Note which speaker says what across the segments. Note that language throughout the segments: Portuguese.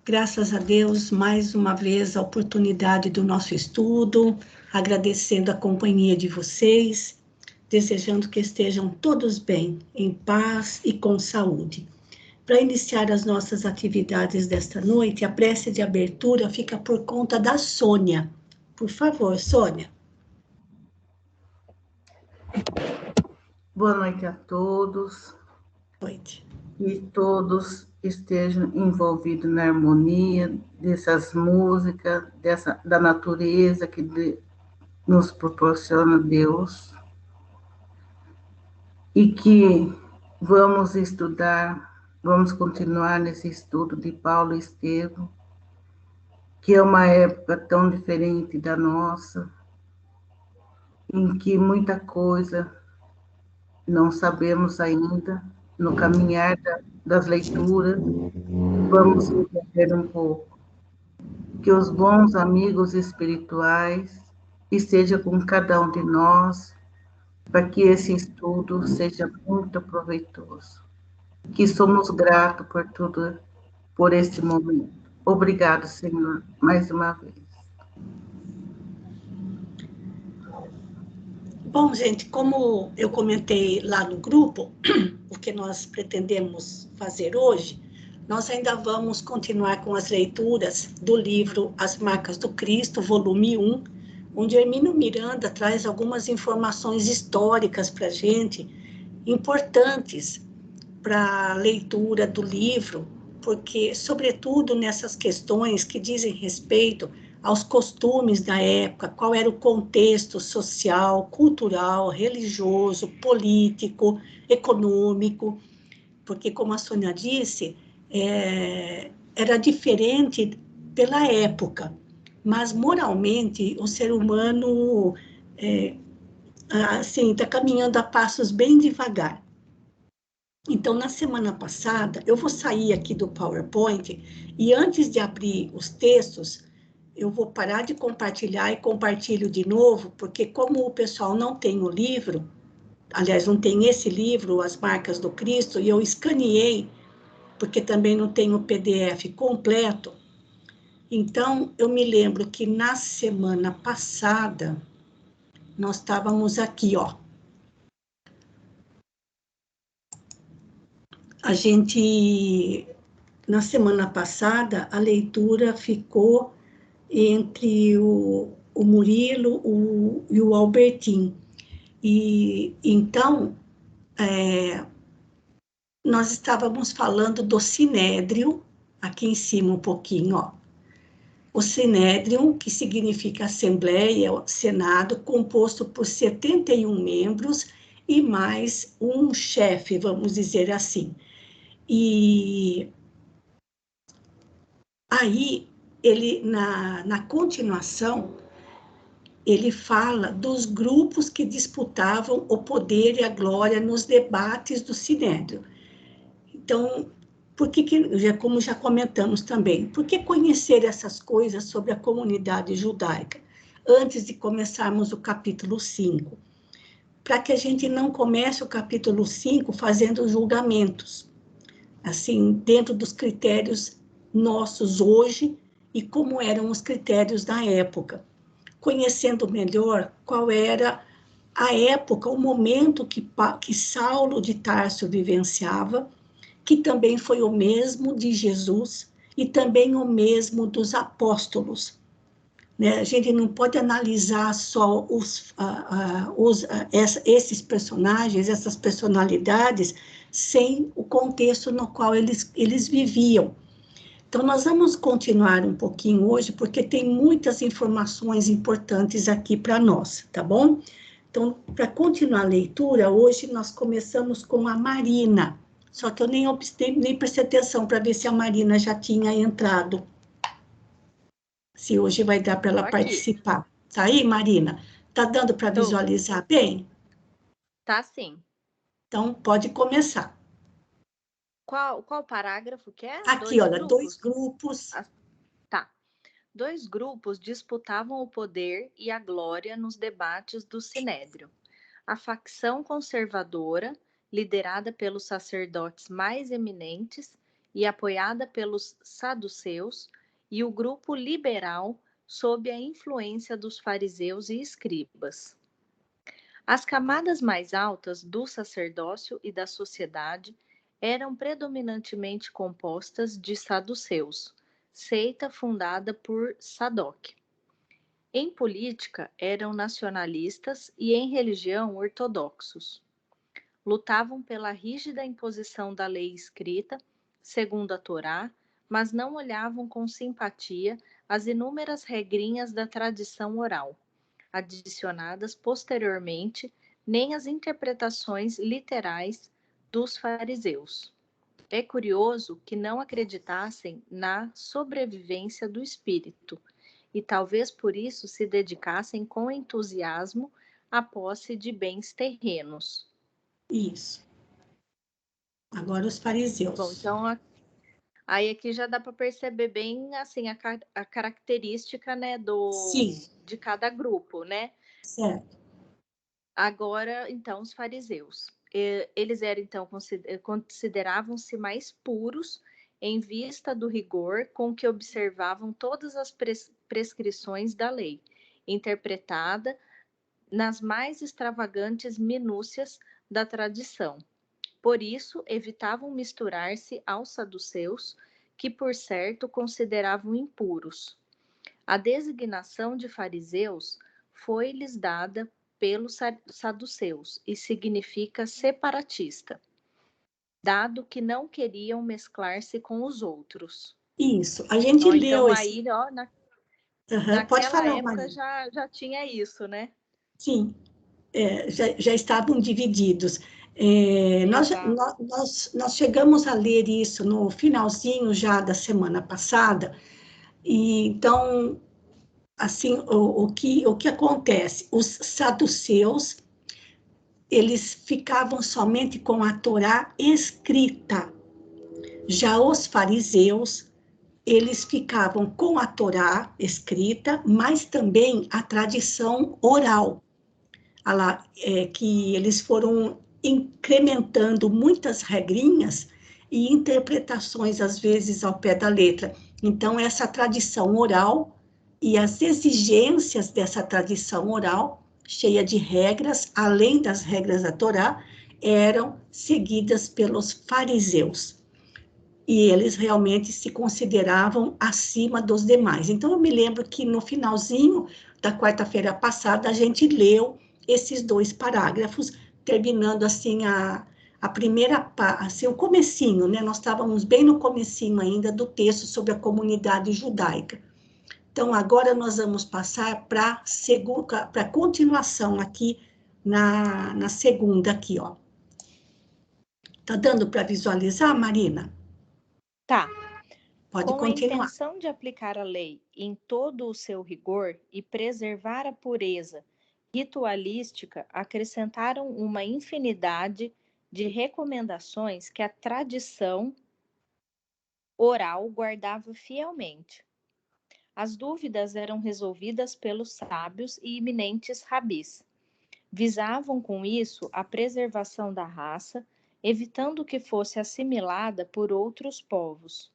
Speaker 1: Graças a Deus, mais uma vez, a oportunidade do nosso estudo, agradecendo a companhia de vocês, desejando que estejam todos bem, em paz e com saúde. Para iniciar as nossas atividades desta noite, a prece de abertura fica por conta da Sônia. Por favor, Sônia.
Speaker 2: Boa noite a todos.
Speaker 1: Noite.
Speaker 2: Que todos estejam envolvidos na harmonia dessas músicas, da natureza que nos proporciona Deus. E que vamos estudar, vamos continuar nesse estudo de Paulo Estevam, que é uma época tão diferente da nossa, em que muita coisa não sabemos ainda, no caminhar das leituras, vamos entender um pouco. Que os bons amigos espirituais estejam com cada um de nós, para que esse estudo seja muito proveitoso. Que somos gratos por tudo, por este momento. Obrigado, Senhor, mais uma vez.
Speaker 1: Bom, gente, como eu comentei lá no grupo, o que nós pretendemos fazer hoje, nós ainda vamos continuar com as leituras do livro As Marcas do Cristo, volume 1, onde Hermínio Miranda traz algumas informações históricas para a gente, importantes para a leitura do livro, porque, sobretudo nessas questões que dizem respeito aos costumes da época, qual era o contexto social, cultural, religioso, político, econômico, porque, como a Sônia disse, era diferente pela época, mas moralmente o ser humano assim, está caminhando a passos bem devagar. Então, na semana passada, eu vou sair aqui do PowerPoint e antes de abrir os textos, eu vou parar de compartilhar e compartilho de novo, porque como o pessoal não tem o livro, aliás, não tem esse livro, As Marcas do Cristo, e eu escaneei, porque também não tem o PDF completo. Então, eu me lembro que na semana passada, nós estávamos aqui, ó. A gente, na semana passada, a leitura ficou entre o Murilo e o Albertin. E então, nós estávamos falando do Sinédrio, aqui em cima um pouquinho, ó. O Sinédrio, que significa Assembleia, Senado, composto por 71 membros e mais um chefe, vamos dizer assim. E aí, ele, na continuação, ele fala dos grupos que disputavam o poder e a glória nos debates do Sinédrio. Então, como já comentamos também, por que conhecer essas coisas sobre a comunidade judaica antes de começarmos o capítulo 5? Para que a gente não comece o capítulo 5 fazendo julgamentos, assim, dentro dos critérios nossos hoje e como eram os critérios da época, conhecendo melhor qual era a época, o momento que Saulo de Tarso vivenciava, que também foi o mesmo de Jesus e também o mesmo dos apóstolos. Né? A gente não pode analisar só esses personagens, essas personalidades, sem o contexto no qual eles viviam. Então, nós vamos continuar um pouquinho hoje, porque tem muitas informações importantes aqui para nós, tá bom? Então, para continuar a leitura, hoje nós começamos com a Marina, só que eu nem prestei atenção para ver se a Marina já tinha entrado. Se hoje vai dar para ela participar. Tá aí, Marina? Tá dando para visualizar bem?
Speaker 3: Tá sim.
Speaker 1: Então, pode começar.
Speaker 3: Qual parágrafo que é?
Speaker 1: Aqui, olha, dois grupos.
Speaker 3: Tá. 2 grupos disputavam o poder e a glória nos debates do Sinédrio. A facção conservadora, liderada pelos sacerdotes mais eminentes, e apoiada pelos saduceus, e o grupo liberal, sob a influência dos fariseus e escribas. As camadas mais altas do sacerdócio e da sociedade eram predominantemente compostas de saduceus, seita fundada por Sadoc. Em política, eram nacionalistas e em religião, ortodoxos. Lutavam pela rígida imposição da lei escrita, segundo a Torá, mas não olhavam com simpatia as inúmeras regrinhas da tradição oral, adicionadas posteriormente, nem as interpretações literais dos fariseus. É curioso que não acreditassem na sobrevivência do espírito, e talvez por isso se dedicassem com entusiasmo à posse de bens terrenos.
Speaker 1: Isso. Agora os fariseus.
Speaker 3: Bom, então aí aqui já dá para perceber bem assim a característica, né, de cada grupo, né?
Speaker 1: Certo.
Speaker 3: Agora, então, os fariseus. Eles eram, então, consideravam-se mais puros em vista do rigor com que observavam todas as prescrições da lei, interpretada nas mais extravagantes minúcias da tradição. Por isso, evitavam misturar-se aos saduceus, que, por certo, consideravam impuros. A designação de fariseus foi-lhes dada pelos saduceus e significa separatista, dado que não queriam mesclar-se com os outros.
Speaker 1: Isso. A gente leu
Speaker 3: então
Speaker 1: esse...
Speaker 3: aí,
Speaker 1: Pode
Speaker 3: naquela
Speaker 1: falar,
Speaker 3: época
Speaker 1: Maria.
Speaker 3: já tinha isso, né?
Speaker 1: Sim, já estavam divididos. Nós chegamos a ler isso no finalzinho já da semana passada, e então, assim, o que acontece? Os saduceus, eles ficavam somente com a Torá escrita. Já os fariseus, eles ficavam com a Torá escrita, mas também a tradição oral, que eles foram incrementando muitas regrinhas e interpretações, às vezes, ao pé da letra. Então, essa tradição oral e as exigências dessa tradição oral, cheia de regras, além das regras da Torá, eram seguidas pelos fariseus. E eles realmente se consideravam acima dos demais. Então, eu me lembro que no finalzinho da quarta-feira passada, a gente leu esses 2 parágrafos, terminando assim a primeira, assim, o comecinho, né? Nós estávamos bem no comecinho ainda do texto sobre a comunidade judaica. Então, agora nós vamos passar para a continuação aqui na segunda aqui, ó. Tá dando para visualizar, Marina?
Speaker 3: Tá.
Speaker 1: Pode
Speaker 3: Com
Speaker 1: continuar.
Speaker 3: a intenção de aplicar a lei em todo o seu rigor e preservar a pureza ritualística, acrescentaram uma infinidade de recomendações que a tradição oral guardava fielmente. As dúvidas eram resolvidas pelos sábios e eminentes rabis. Visavam com isso a preservação da raça, evitando que fosse assimilada por outros povos.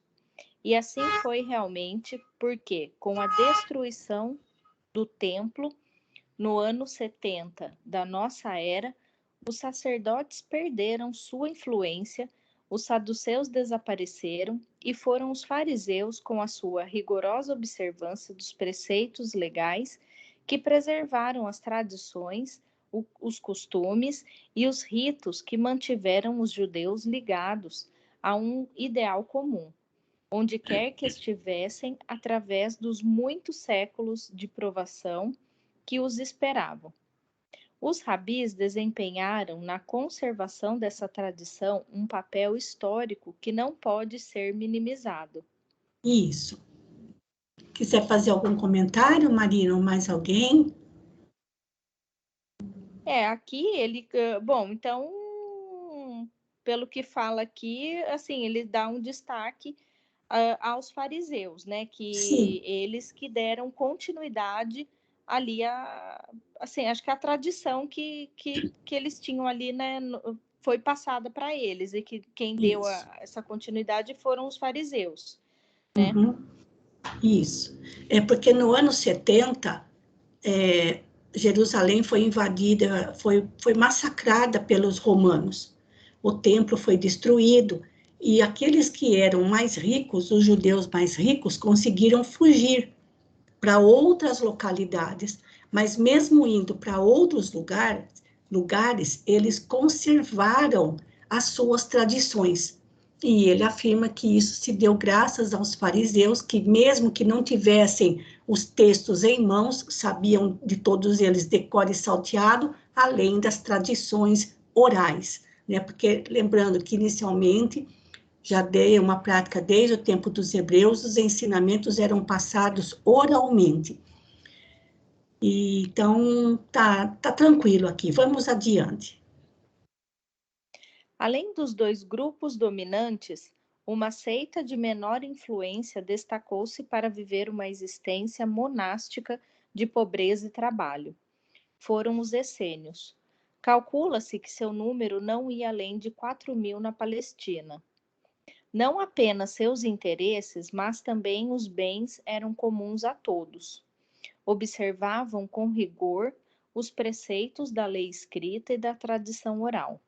Speaker 3: E assim foi realmente porque, com a destruição do templo, no ano 70 da nossa era, os sacerdotes perderam sua influência, os saduceus desapareceram e foram os fariseus, com a sua rigorosa observância dos preceitos legais, que preservaram as tradições, os costumes e os ritos que mantiveram os judeus ligados a um ideal comum, onde quer que estivessem, através dos muitos séculos de provação que os esperavam. Os rabis desempenharam na conservação dessa tradição um papel histórico que não pode ser minimizado.
Speaker 1: Isso. Quiser fazer algum comentário, Marina, ou mais alguém?
Speaker 3: Aqui ele, bom, então, pelo que fala aqui, assim, ele dá um destaque aos fariseus, né, que
Speaker 1: Sim.
Speaker 3: eles que deram continuidade ali assim, acho que a tradição que eles tinham ali, né, foi passada para eles, e que quem deu essa continuidade foram os fariseus, né?
Speaker 1: Isso. É porque no ano 70, Jerusalém foi invadida, foi massacrada pelos romanos. O templo foi destruído, e aqueles que eram mais ricos, os judeus mais ricos, conseguiram fugir para outras localidades, mas mesmo indo para outros lugares, eles conservaram as suas tradições. E ele afirma que isso se deu graças aos fariseus, que mesmo que não tivessem os textos em mãos, sabiam de todos eles de cor e salteado, além das tradições orais, né? Porque, lembrando que inicialmente, já dei uma prática desde o tempo dos hebreus, os ensinamentos eram passados oralmente. E, então, tá tranquilo aqui, vamos adiante.
Speaker 3: Além dos dois grupos dominantes, uma seita de menor influência destacou-se para viver uma existência monástica de pobreza e trabalho. Foram os essênios. Calcula-se que seu número não ia além de 4.000 na Palestina. Não apenas seus interesses, mas também os bens eram comuns a todos. Observavam com rigor os preceitos da lei escrita e da tradição oral.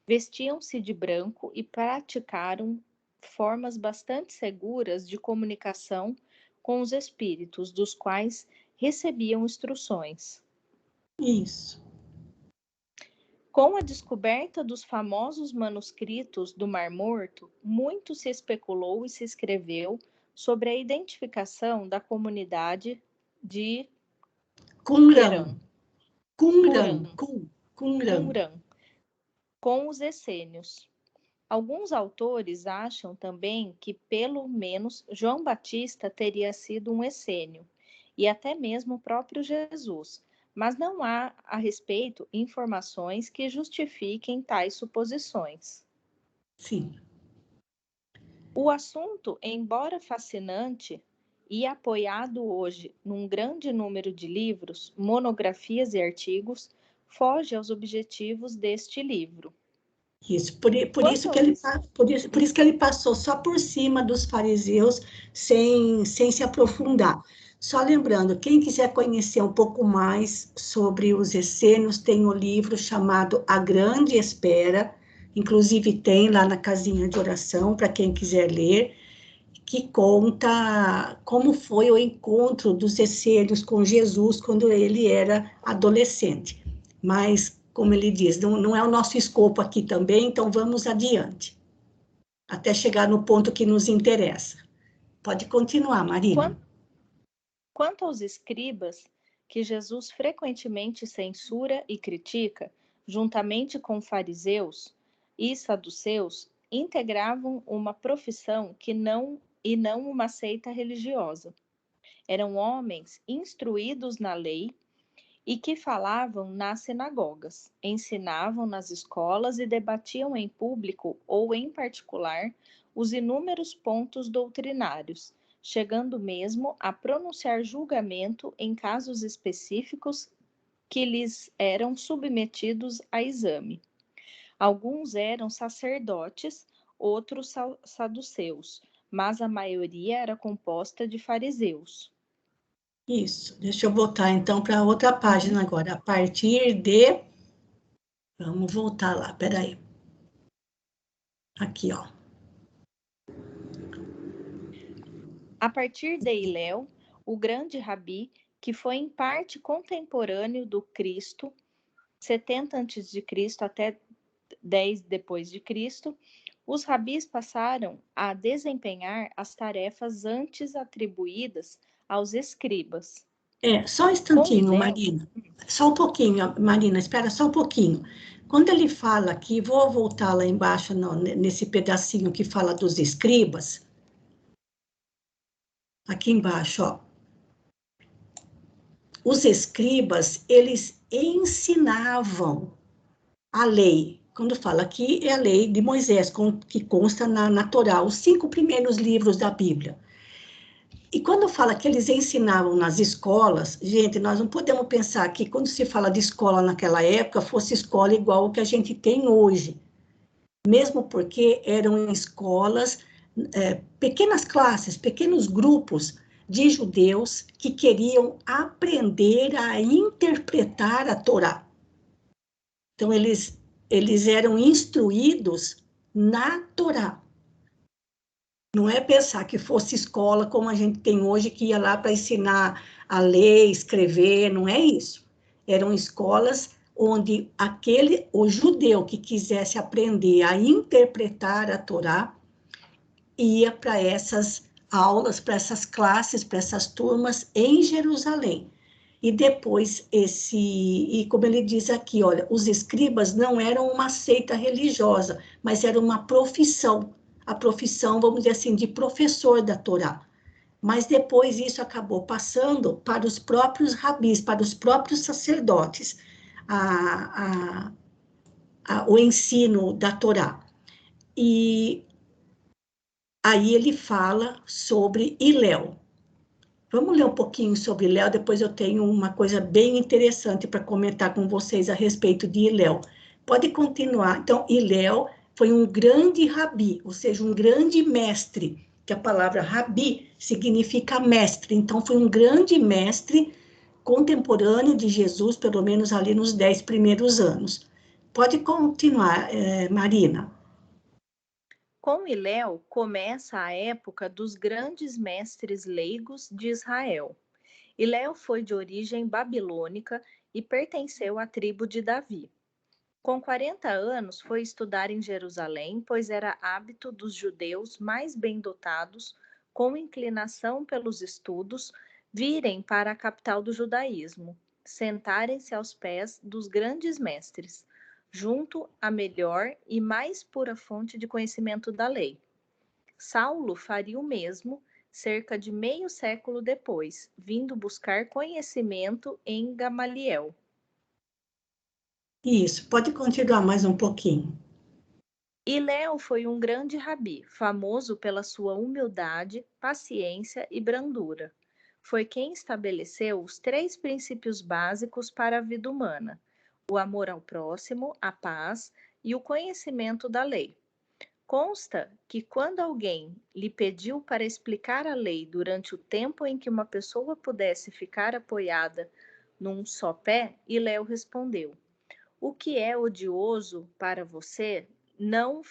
Speaker 3: Vestiam-se de branco e praticaram formas bastante seguras de comunicação com os espíritos, dos quais recebiam instruções.
Speaker 1: Isso.
Speaker 3: Com a descoberta dos famosos manuscritos do Mar Morto, muito se especulou e se escreveu sobre a identificação da comunidade de
Speaker 1: Qumran.
Speaker 3: Qumran com os essênios. Alguns autores acham também que, pelo menos, João Batista teria sido um essênio, e até mesmo o próprio Jesus, mas não há a respeito informações que justifiquem tais suposições.
Speaker 1: Sim.
Speaker 3: O assunto, embora fascinante e apoiado hoje num grande número de livros, monografias e artigos, foge aos objetivos deste livro.
Speaker 1: Isso, por isso que ele passou só por cima dos fariseus, sem se aprofundar. Só lembrando, quem quiser conhecer um pouco mais sobre os essênios, tem um livro chamado A Grande Espera, inclusive tem lá na casinha de oração, para quem quiser ler, que conta como foi o encontro dos essênios com Jesus quando ele era adolescente. Mas, como ele diz, não é o nosso escopo aqui também, então vamos adiante, até chegar no ponto que nos interessa. Pode continuar, Marina.
Speaker 3: Quanto aos escribas, que Jesus frequentemente censura e critica, juntamente com fariseus e saduceus, integravam uma profissão e não uma seita religiosa. Eram homens instruídos na lei e que falavam nas sinagogas, ensinavam nas escolas e debatiam em público ou em particular os inúmeros pontos doutrinários, chegando mesmo a pronunciar julgamento em casos específicos que lhes eram submetidos a exame. Alguns eram sacerdotes, outros saduceus, mas a maioria era composta de fariseus.
Speaker 1: Isso, deixa eu voltar então para outra página agora, a partir de... Vamos voltar lá, peraí. Aqui, ó.
Speaker 3: A partir de Hilel, o grande rabi, que foi em parte contemporâneo do Cristo, 70 a.C. até 10 depois de Cristo, os rabis passaram a desempenhar as tarefas antes atribuídas aos escribas.
Speaker 1: Só um instantinho, Marina. Só um pouquinho, Marina, espera só um pouquinho. Quando ele fala aqui, vou voltar lá embaixo, nesse pedacinho que fala dos escribas. Aqui embaixo, ó. Os escribas, eles ensinavam a lei. Quando fala aqui, é a lei de Moisés, que consta na Torá, os 5 primeiros livros da Bíblia. E quando fala que eles ensinavam nas escolas, gente, nós não podemos pensar que quando se fala de escola naquela época, fosse escola igual o que a gente tem hoje, mesmo porque eram escolas, pequenas classes, pequenos grupos de judeus que queriam aprender a interpretar a Torá. Então, eles eram instruídos na Torá. Não é pensar que fosse escola como a gente tem hoje, que ia lá para ensinar a ler, escrever, não é isso. Eram escolas onde o judeu que quisesse aprender a interpretar a Torá, ia para essas aulas, para essas classes, para essas turmas em Jerusalém. E depois, e como ele diz aqui, olha, os escribas não eram uma seita religiosa, mas era uma profissão, a profissão, vamos dizer assim, de professor da Torá. Mas depois isso acabou passando para os próprios rabis, para os próprios sacerdotes, o ensino da Torá. E aí ele fala sobre Hilel. Vamos ler um pouquinho sobre Hilel, depois eu tenho uma coisa bem interessante para comentar com vocês a respeito de Hilel. Pode continuar. Então, Hilel foi um grande rabi, ou seja, um grande mestre, que a palavra rabi significa mestre. Então, foi um grande mestre contemporâneo de Jesus, pelo menos ali nos 10 primeiros anos. Pode continuar, Marina.
Speaker 3: Com Hilel começa a época dos grandes mestres leigos de Israel. Hilel foi de origem babilônica e pertenceu à tribo de Davi. Com 40 anos, foi estudar em Jerusalém, pois era hábito dos judeus mais bem dotados, com inclinação pelos estudos, virem para a capital do judaísmo, sentarem-se aos pés dos grandes mestres, junto à melhor e mais pura fonte de conhecimento da lei. Saulo faria o mesmo cerca de meio século depois, vindo buscar conhecimento em Gamaliel.
Speaker 1: Isso, pode continuar mais um pouquinho.
Speaker 3: Hilel foi um grande rabi, famoso pela sua humildade, paciência e brandura. Foi quem estabeleceu os 3 princípios básicos para a vida humana: o amor ao próximo, a paz e o conhecimento da lei. Consta que quando alguém lhe pediu para explicar a lei durante o tempo em que uma pessoa pudesse ficar apoiada num só pé, Hilel respondeu: o que é odioso para você, não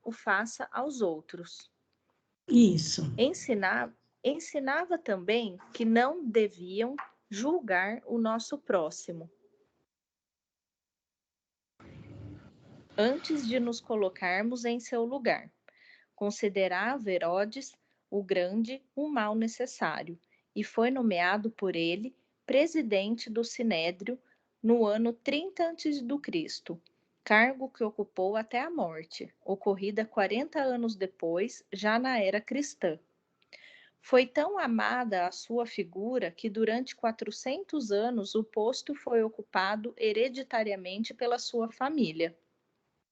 Speaker 3: o faça aos outros.
Speaker 1: Isso.
Speaker 3: Ensinava também que não deviam julgar o nosso próximo antes de nos colocarmos em seu lugar. Considerava Herodes o Grande um mal necessário e foi nomeado por ele presidente do Sinédrio no ano 30 a.C., cargo que ocupou até a morte, ocorrida 40 anos depois, já na era cristã. Foi tão amada a sua figura que durante 400 anos o posto foi ocupado hereditariamente pela sua família.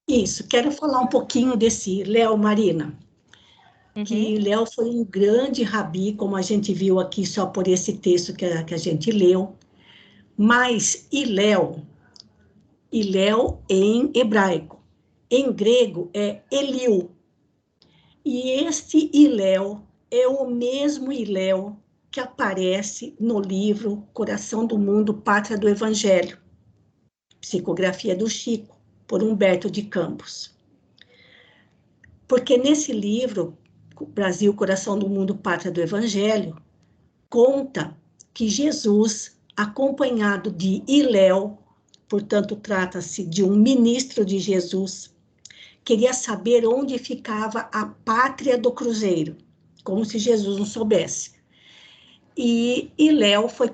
Speaker 1: Isso, quero falar um pouquinho desse Hilel, Marina. Que Hilel foi um grande rabi, como a gente viu aqui só por esse texto que a gente leu. Mas Hilel em hebraico, em grego é Eliu. E este Hilel é o mesmo Hilel que aparece no livro Coração do Mundo, Pátria do Evangelho, psicografia do Chico, por Humberto de Campos. Porque nesse livro, Brasil, Coração do Mundo, Pátria do Evangelho, conta que Jesus, acompanhado de Hilel, portanto, trata-se de um ministro de Jesus, queria saber onde ficava a pátria do cruzeiro, como se Jesus não soubesse. E Hilel foi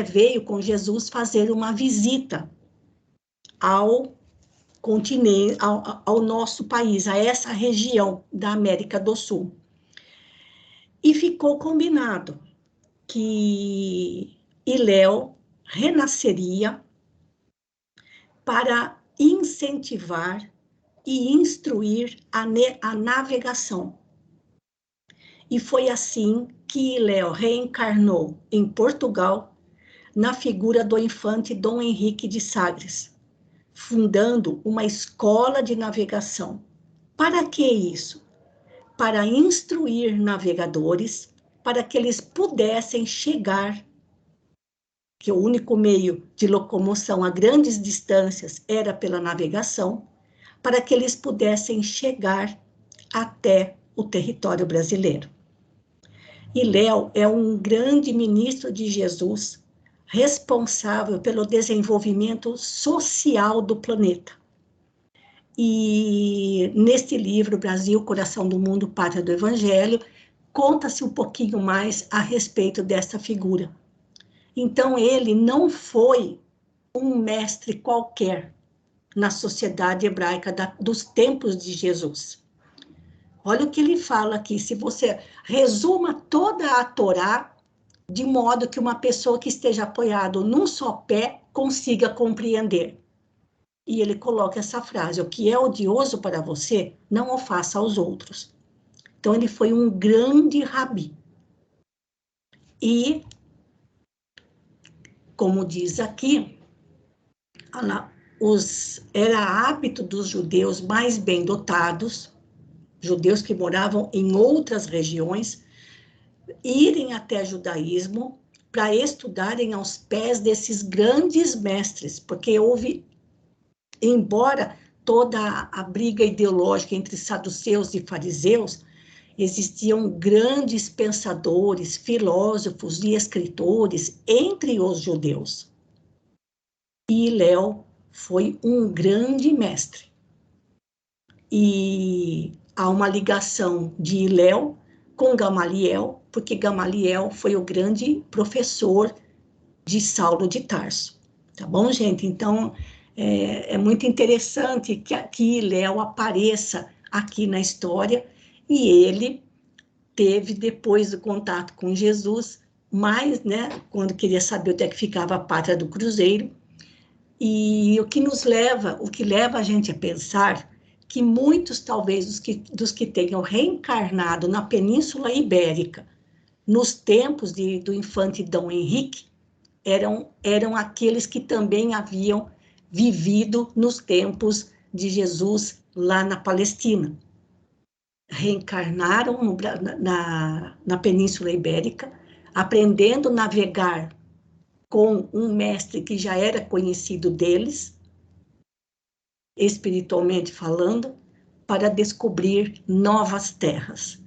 Speaker 1: veio com Jesus fazer uma visita ao continente, ao nosso país, a essa região da América do Sul. E ficou combinado que Hilel renasceria para incentivar e instruir a navegação. E foi assim que Hilel reencarnou em Portugal, na figura do infante Dom Henrique de Sagres, fundando uma escola de navegação. Para que isso? Para instruir navegadores, para que eles pudessem chegar, que o único meio de locomoção a grandes distâncias era pela navegação, para que eles pudessem chegar até o território brasileiro. E Léo é um grande ministro de Jesus, responsável pelo desenvolvimento social do planeta. E neste livro, Brasil, Coração do Mundo, Pátria do Evangelho, conta-se um pouquinho mais a respeito dessa figura. Então, ele não foi um mestre qualquer na sociedade hebraica dos tempos de Jesus. Olha o que ele fala aqui, se você resuma toda a Torá, de modo que uma pessoa que esteja apoiada num só pé consiga compreender. E ele coloca essa frase, o que é odioso para você, não o faça aos outros. Então, ele foi um grande rabi. E, como diz aqui, era hábito dos judeus mais bem dotados, judeus que moravam em outras regiões, irem até judaísmo para estudarem aos pés desses grandes mestres, porque houve, embora toda a briga ideológica entre saduceus e fariseus, existiam grandes pensadores, filósofos e escritores entre os judeus. E Léo foi um grande mestre. E há uma ligação de Léo com Gamaliel, porque Gamaliel foi o grande professor de Saulo de Tarso. Tá bom, gente? Então, é muito interessante que Léo apareça aqui na história, e ele teve, depois do contato com Jesus, mais, né, quando queria saber onde é que ficava a pátria do Cruzeiro, e o que leva a gente a pensar que muitos, talvez, dos que tenham reencarnado na Península Ibérica, nos tempos do infante Dom Henrique, eram aqueles que também haviam vivido nos tempos de Jesus lá na Palestina. Reencarnaram na Península Ibérica, aprendendo a navegar com um mestre que já era conhecido deles, espiritualmente falando, para descobrir novas terras.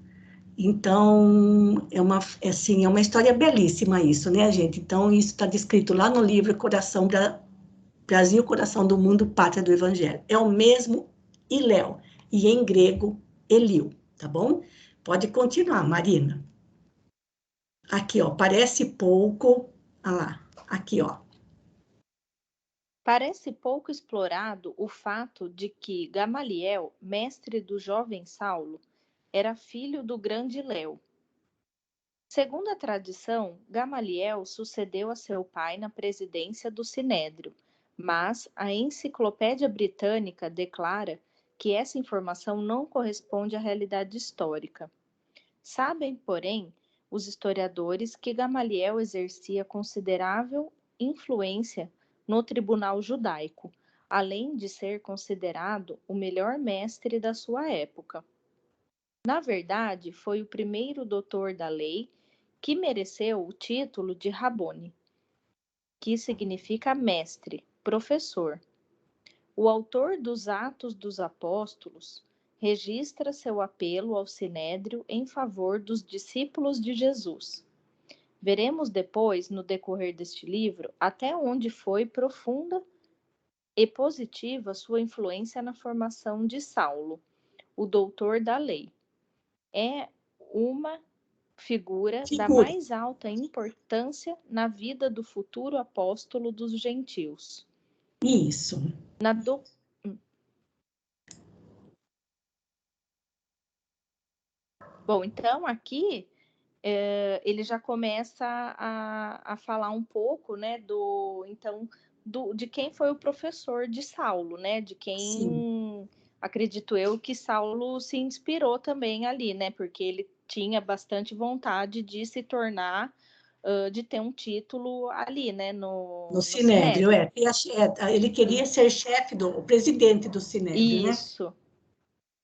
Speaker 1: Então, é uma história belíssima isso, né, gente? Então, isso está descrito lá no livro Brasil, Coração do Mundo, Pátria do Evangelho. É o mesmo Iléu, e em grego, Eliu, tá bom? Pode continuar, Marina. Aqui, ó, parece pouco, olha lá, aqui, ó.
Speaker 3: Parece pouco explorado o fato de que Gamaliel, mestre do jovem Saulo, era filho do grande Léo. Segundo a tradição, Gamaliel sucedeu a seu pai na presidência do Sinédrio, mas a Enciclopédia Britânica declara que essa informação não corresponde à realidade histórica. Sabem, porém, os historiadores que Gamaliel exercia considerável influência no tribunal judaico, além de ser considerado o melhor mestre da sua época. Na verdade, foi o primeiro doutor da lei que mereceu o título de Rabboni, que significa mestre, professor. O autor dos Atos dos Apóstolos registra seu apelo ao Sinédrio em favor dos discípulos de Jesus. Veremos depois, no decorrer deste livro, até onde foi profunda e positiva sua influência na formação de Saulo, o doutor da lei. É uma figura da mais alta importância na vida do futuro apóstolo dos gentios.
Speaker 1: Isso.
Speaker 3: Bom, então aqui ele já começa a falar um pouco, né, de quem foi o professor de Saulo, né, de quem, sim, acredito eu que Saulo se inspirou também ali, né, porque ele tinha bastante vontade de se tornar de ter um título ali, né,
Speaker 1: No Sinédrio, ele queria ser o presidente do Sinédrio, né?
Speaker 3: Isso.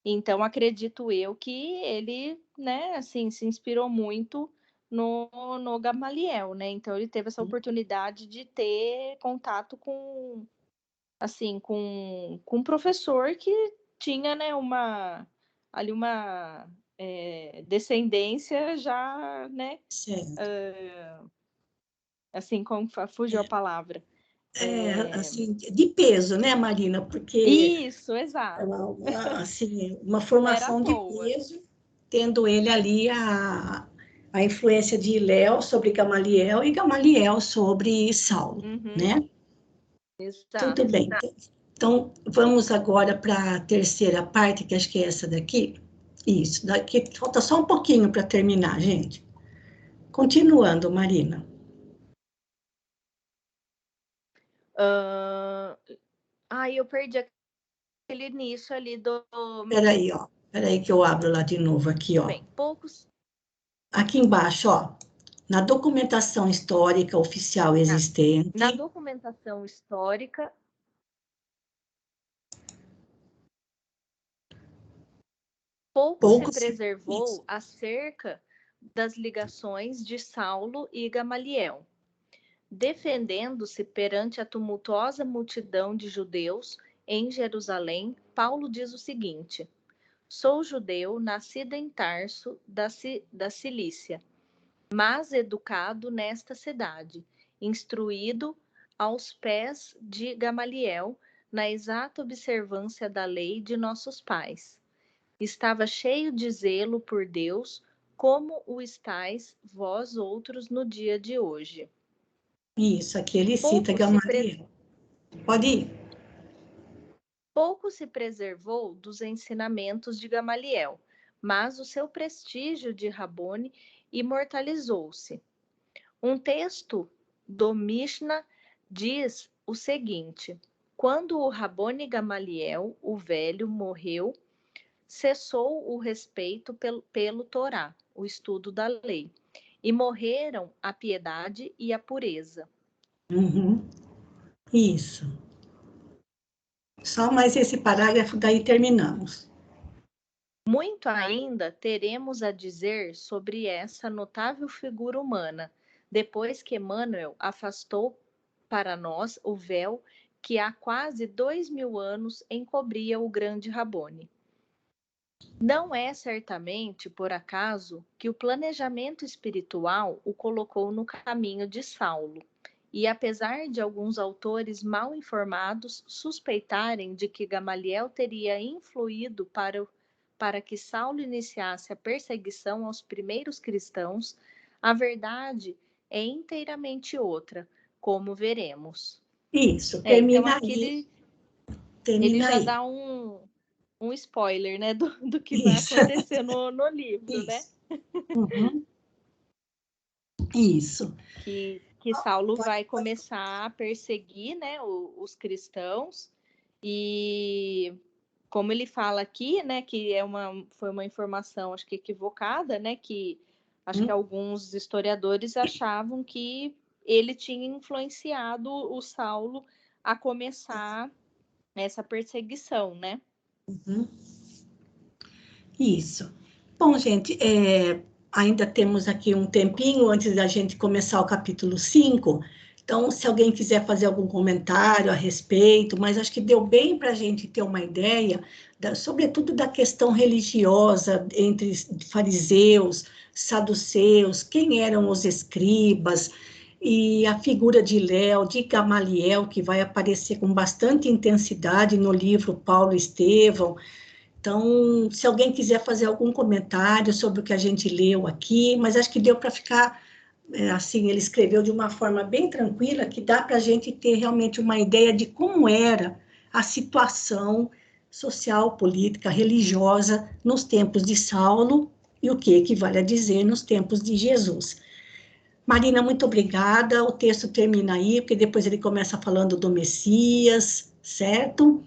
Speaker 3: Então, acredito eu que ele, né, assim, se inspirou muito no Gamaliel, né? Então, ele teve essa oportunidade de ter contato com, assim, com um professor que tinha, né, uma descendência já, né?
Speaker 1: Certo.
Speaker 3: Assim, como fugiu a palavra.
Speaker 1: Assim, de peso, né, Marina? Porque
Speaker 3: Isso, exato.
Speaker 1: assim, uma
Speaker 3: Era
Speaker 1: formação
Speaker 3: à
Speaker 1: de
Speaker 3: toa.
Speaker 1: peso, tendo ele ali a influência de Léo sobre Gamaliel e Gamaliel sobre Saulo, né?
Speaker 3: Exato.
Speaker 1: Tudo bem. Então, vamos agora para a terceira parte, que acho que é essa daqui. Isso, daqui falta só um pouquinho para terminar, gente. Continuando, Marina.
Speaker 3: Eu perdi aquele início ali do...
Speaker 1: Peraí que eu abro lá de novo aqui, ó.
Speaker 3: Bem, poucos...
Speaker 1: Aqui embaixo, ó. Na documentação histórica oficial existente...
Speaker 3: Na documentação histórica... Pouco se preservou acerca das ligações de Saulo e Gamaliel. Defendendo-se perante a tumultuosa multidão de judeus em Jerusalém, Paulo diz o seguinte: sou judeu, nascido em Tarso, da Cilícia, mas educado nesta cidade, instruído aos pés de Gamaliel, na exata observância da lei de nossos pais. Estava cheio de zelo por Deus, como o estáis vós outros no dia de hoje.
Speaker 1: Isso, aqui ele cita Gamaliel. Pode ir.
Speaker 3: Pouco se preservou dos ensinamentos de Gamaliel, mas o seu prestígio de Rabone imortalizou-se. Um texto do Mishnah diz o seguinte: quando o Rabone Gamaliel, o velho, morreu, cessou o respeito pelo Torá, o estudo da lei, e morreram a piedade e a pureza.
Speaker 1: Isso. Só mais esse parágrafo, daí terminamos.
Speaker 3: Muito ainda teremos a dizer sobre essa notável figura humana, depois que Emmanuel afastou para nós o véu que há quase 2000 anos encobria o grande Rabone. Não é certamente por acaso que o planejamento espiritual o colocou no caminho de Saulo. E apesar de alguns autores mal informados suspeitarem de que Gamaliel teria influído para que Saulo iniciasse a perseguição aos primeiros cristãos, a verdade é inteiramente outra, como veremos.
Speaker 1: Isso, termina
Speaker 3: então aqui
Speaker 1: aí.
Speaker 3: Ele já dá um spoiler, né, do que vai acontecer no livro, né?
Speaker 1: Isso.
Speaker 3: Que Saulo vai começar a perseguir, né, os cristãos, e como ele fala aqui, né, que foi uma informação, acho que equivocada, né, que acho que alguns historiadores achavam que ele tinha influenciado o Saulo a começar essa perseguição, né?
Speaker 1: Isso. Bom, gente, ainda temos aqui um tempinho antes da gente começar o capítulo 5, então, se alguém quiser fazer algum comentário a respeito, mas acho que deu bem para a gente ter uma ideia, sobretudo da questão religiosa entre fariseus, saduceus, quem eram os escribas, e a figura de Léo, de Gamaliel, que vai aparecer com bastante intensidade no livro Paulo e Estevão. Então, se alguém quiser fazer algum comentário sobre o que a gente leu aqui, mas acho que deu para ficar, assim, ele escreveu de uma forma bem tranquila, que dá para a gente ter realmente uma ideia de como era a situação social, política, religiosa nos tempos de Saulo e o que equivale a dizer nos tempos de Jesus. Marina, muito obrigada. O texto termina aí, porque depois ele começa falando do Messias, certo?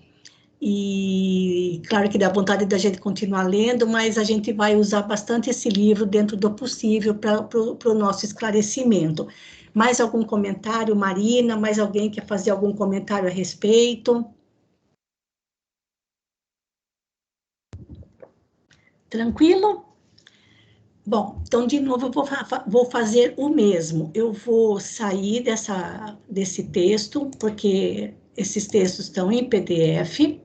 Speaker 1: E claro que dá vontade da gente continuar lendo, mas a gente vai usar bastante esse livro dentro do possível para o nosso esclarecimento. Mais algum comentário, Marina? Mais alguém quer fazer algum comentário a respeito? Tranquilo? Bom, então, de novo, eu vou fazer o mesmo. Eu vou sair desse texto, porque esses textos estão em PDF,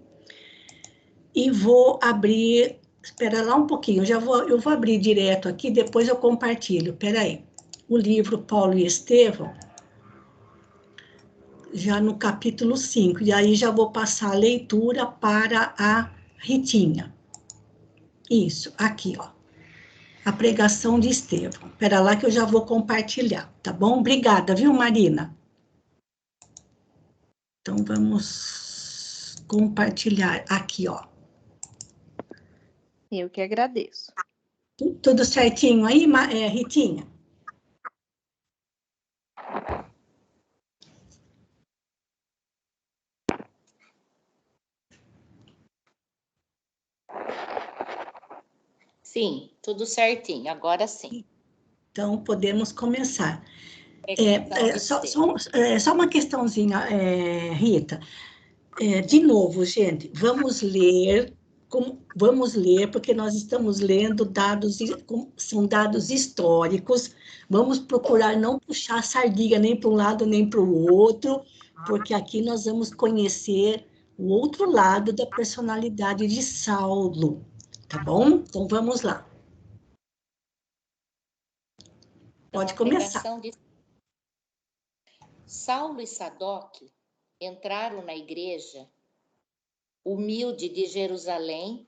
Speaker 1: e vou abrir... Espera lá um pouquinho, eu vou abrir direto aqui, depois eu compartilho. Espera aí. O livro Paulo e Estevão, já no capítulo 5, e aí já vou passar a leitura para a Ritinha. Isso, aqui, ó. A pregação de Estevão. Espera lá que eu já vou compartilhar, tá bom? Obrigada, viu, Marina? Então, vamos compartilhar aqui, ó.
Speaker 3: Eu que agradeço.
Speaker 1: Tudo certinho aí, Ritinha?
Speaker 4: Sim, tudo certinho, agora sim.
Speaker 1: Então, podemos começar.
Speaker 4: Pregação de
Speaker 1: Só uma questãozinha, Rita. De novo, gente, vamos ler, porque nós estamos lendo dados, são dados históricos, vamos procurar não puxar a sardinha nem para um lado nem para o outro, porque aqui nós vamos conhecer o outro lado da personalidade de Saulo, tá bom? Então, vamos lá. Pode começar.
Speaker 4: Saulo e Sadoc entraram na igreja humilde de Jerusalém,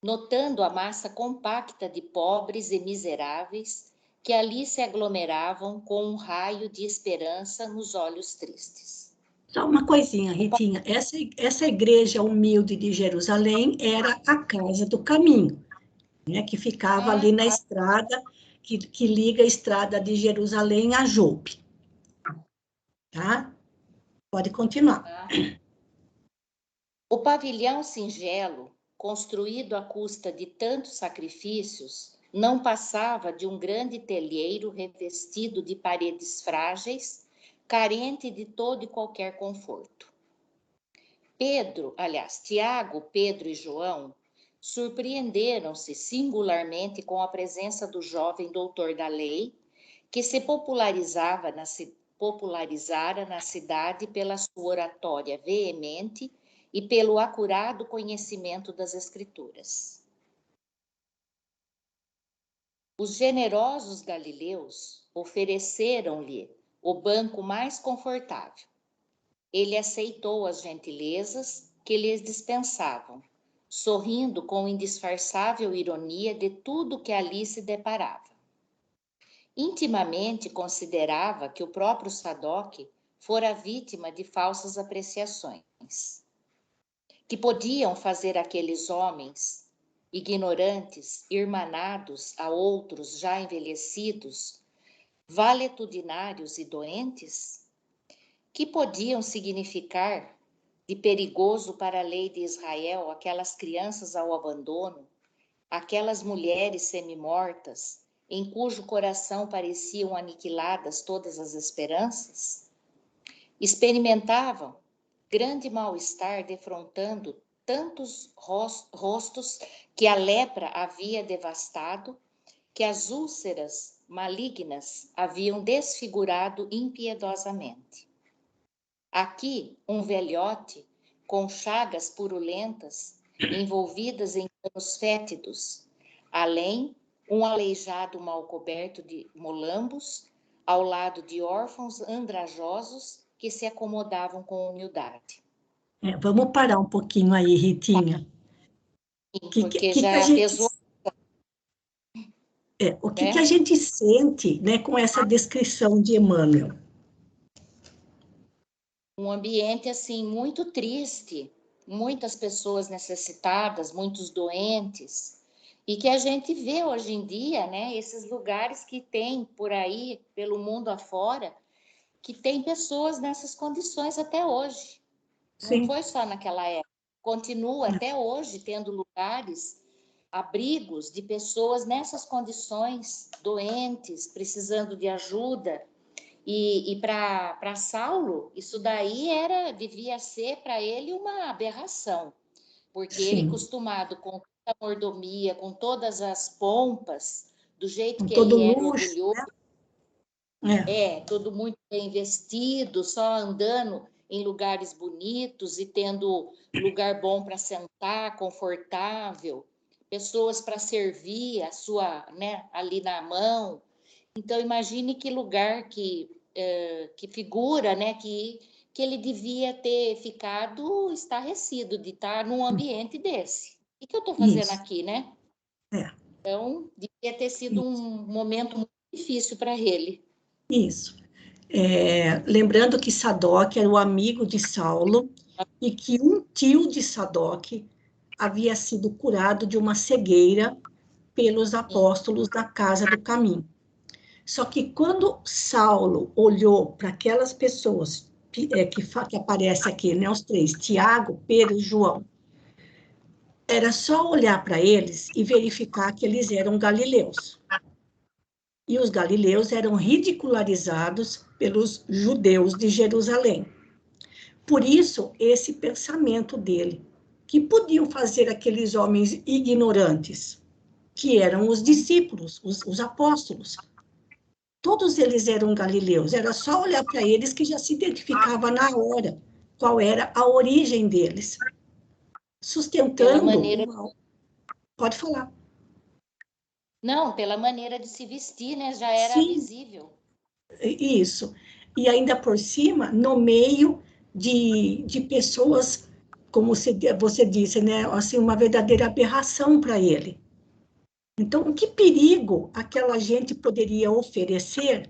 Speaker 4: notando a massa compacta de pobres e miseráveis que ali se aglomeravam com um raio de esperança nos olhos tristes.
Speaker 1: Só uma coisinha, Ritinha, essa igreja humilde de Jerusalém era a Casa do Caminho, né, que ficava ali na estrada, que liga a estrada de Jerusalém a Jope. Tá? Pode continuar.
Speaker 4: O pavilhão singelo, construído à custa de tantos sacrifícios, não passava de um grande telheiro revestido de paredes frágeis, carente de todo e qualquer conforto. Tiago, Pedro e João surpreenderam-se singularmente com a presença do jovem doutor da lei, que se popularizara na cidade pela sua oratória veemente e pelo acurado conhecimento das Escrituras. Os generosos galileus ofereceram-lhe o banco mais confortável. Ele aceitou as gentilezas que lhes dispensavam, sorrindo com indisfarçável ironia de tudo que ali se deparava. Intimamente considerava que o próprio Sadoc fora vítima de falsas apreciações, que podiam fazer aqueles homens ignorantes, irmanados a outros já envelhecidos, valetudinários e doentes, que podiam significar de perigoso para a lei de Israel aquelas crianças ao abandono, aquelas mulheres semi-mortas, em cujo coração pareciam aniquiladas todas as esperanças? Experimentavam grande mal-estar defrontando tantos rostos que a lepra havia devastado, que as úlceras malignas haviam desfigurado impiedosamente. Aqui, um velhote com chagas purulentas, envolvidas em panos fétidos, além, um aleijado mal coberto de molambos, ao lado de órfãos andrajosos que se acomodavam com humildade.
Speaker 1: Vamos parar um pouquinho aí, Ritinha.
Speaker 4: Porque já pesou.
Speaker 1: O que a gente sente, né, com essa descrição de Emmanuel?
Speaker 4: Um ambiente, assim, muito triste, muitas pessoas necessitadas, muitos doentes, e que a gente vê hoje em dia, né, esses lugares que tem por aí, pelo mundo afora, que tem pessoas nessas condições até hoje. Sim. Não foi só naquela época, continua até hoje tendo lugares, abrigos de pessoas nessas condições, doentes, precisando de ajuda. E para Saulo, isso daí devia ser para ele uma aberração, porque ele, acostumado com toda a mordomia, com todas as pompas, do jeito que ele era orgulhoso, todo muito bem vestido, só andando em lugares bonitos e tendo lugar bom para sentar, confortável, pessoas para servir a sua, né, ali na mão. Então, imagine que lugar, que figura, né, que ele devia ter ficado estarrecido de estar num ambiente desse. O que eu estou fazendo aqui, né? Então, devia ter sido um momento muito difícil para ele.
Speaker 1: Isso. Lembrando que Sadoc era o amigo de Saulo e que um tio de Sadoc havia sido curado de uma cegueira pelos apóstolos da Casa do Caminho. Só que quando Saulo olhou para aquelas pessoas que aparece aqui, né, os três, Tiago, Pedro e João, era só olhar para eles e verificar que eles eram galileus. E os galileus eram ridicularizados pelos judeus de Jerusalém. Por isso, esse pensamento dele, que podiam fazer aqueles homens ignorantes, que eram os discípulos, os apóstolos. Todos eles eram galileus, era só olhar para eles que já se identificava na hora qual era a origem deles. Sustentando... Pode falar.
Speaker 4: Não, pela maneira de se vestir, né? Já era visível.
Speaker 1: Isso. E ainda por cima, no meio de pessoas, como você disse, né? Assim, uma verdadeira aberração para ele. Então, que perigo aquela gente poderia oferecer